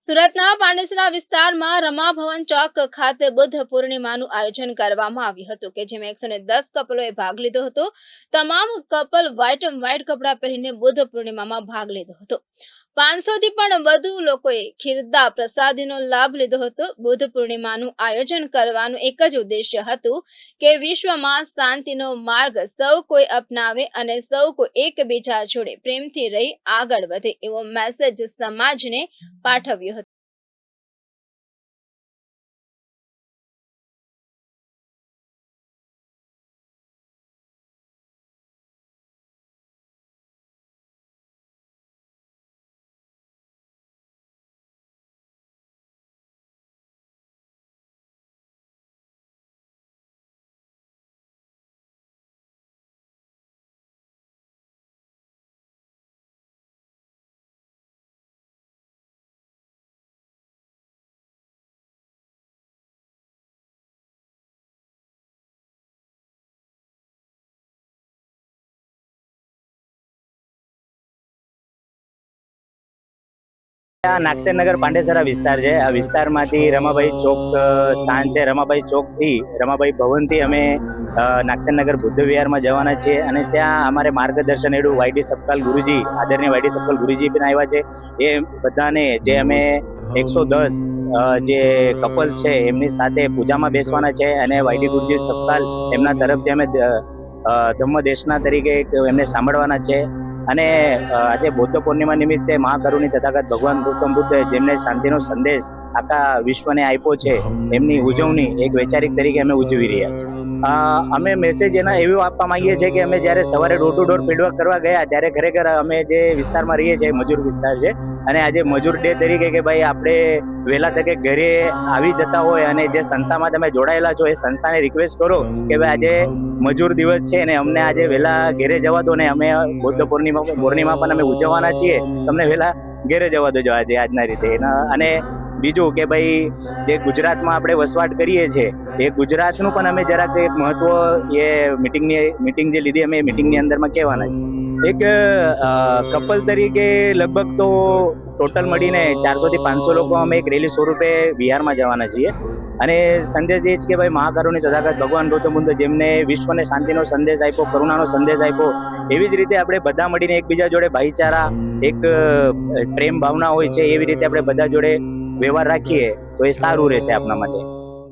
સુરતના પાંડેસરા વિસ્તારમાં રમાભવન ચોક ખાતે બુદ્ધ પૂર્ણિમાનું આયોજન કરવામાં આવ્યું હતું કે જેમાં 110 કપલોએ ભાગ લીધો હતો। તમામ કપલ વ્હાઇટ કપડાં પહેરીને બુદ્ધ પૂર્ણિમામાં ભાગ લીધો હતો। 500 થી પણ વધુ લોકોએ ખીરદા પ્રસાદીનો લાભ લીધો હતો। બુદ્ધ પૂર્ણિમાનું આયોજન કરવાનું એક જ ઉદ્દેશ્ય હતું કે વિશ્વમાં શાંતિનો માર્ગ સૌ કોઈ અપનાવે અને સૌ કોઈ એકબીજા જોડે પ્રેમથી રહી આગળ વધે એવો મેસેજ સમાજને પાઠવ્યો હતો। નાગસેનનગર પાંડેસરા વિસ્તાર છે। આ વિસ્તારમાંથી રમાભાઈ ચોક સ્થાન છે। રમાભાઈ ચોકથી રમાભાઈ ભવનથી અમે નાગસેનનગર બુદ્ધ વિહારમાં જવાના છીએ અને ત્યાં અમારે માર્ગદર્શન હેઠળ વાયડી સપકાલ ગુરુજી, આદરણીય વાયડી સપકાલ ગુરુજી પણ આવ્યા છે। એ બધાને જે અમે 110 જે કપલ છે એમની સાથે પૂજામાં બેસવાના છે અને વાયડી ગુરુજી સપકાલ એમના તરફથી અમે ધમ્મદેશના તરીકે એમને સાંભળવાના છે। અને આજે બૌદ્ધ પૂર્ણિમા નિમિત્તે મહાકરુણી તથાગત ભગવાન ગૌતમ બુદ્ધે જેમને શાંતિનો સંદેશ આખા વિશ્વને આપ્યો છે, એમની ઉજવણી એક વૈચારિક તરીકે અમે ઉજવી રહ્યા છીએ। અમે મેસેજ એના એવું આપવા માંગીએ છીએ કે અમે જ્યારે સવારે ડોર ટુ ડોર ફીડબેક કરવા ગયા ત્યારે ખરેખર અમે જે વિસ્તારમાં રહીએ છીએ મજૂર વિસ્તાર છે અને આજે મજૂર ડે તરીકે કે ભાઈ આપણે વહેલા તકે ઘરે આવી જતા હોય અને જે સંસ્થામાં તમે જોડાયેલા છો એ સંસ્થાને રિક્વેસ્ટ કરો કે ભાઈ આજે મજૂર દિવસ છે ને અમને આજે વહેલા ઘરે જવા દો ને અમે બૌદ્ધ પૂર્ણિમા પણ અમે ઉજવવાના છીએ, તમને વહેલા ઘરે જવા દેજો આજે આજના રીતે। અને બીજું કે ભાઈ જે ગુજરાતમાં આપણે વસવાટ કરીએ છીએ એ ગુજરાતનું પણ અમે જરાક એક મહત્વ એ મીટિંગ જે લીધી અમે મીટિંગની અંદરમાં કહેવાના છે। એક કપલ તરીકે લગભગ તો ટોટલ મળીને 400 થી 500 લોકો અમે એક રેલી સ્વરૂપે બિહારમાં જવાના છીએ અને સંદેશ એ જ કે ભાઈ મહાકરુણી તથાગત ભગવાન ગૌતમ બુદ્ધ જેમને વિશ્વને શાંતિનો સંદેશ આપ્યો, કરુણાનો સંદેશ આપ્યો, એવી જ રીતે આપણે બધા મળીને એકબીજા જોડે ભાઈચારા, એક પ્રેમ ભાવના હોય છે એવી રીતે આપણે બધા જોડે વ્યવહાર રાખીએ તો એ સારું રહેશે આપણા માટે।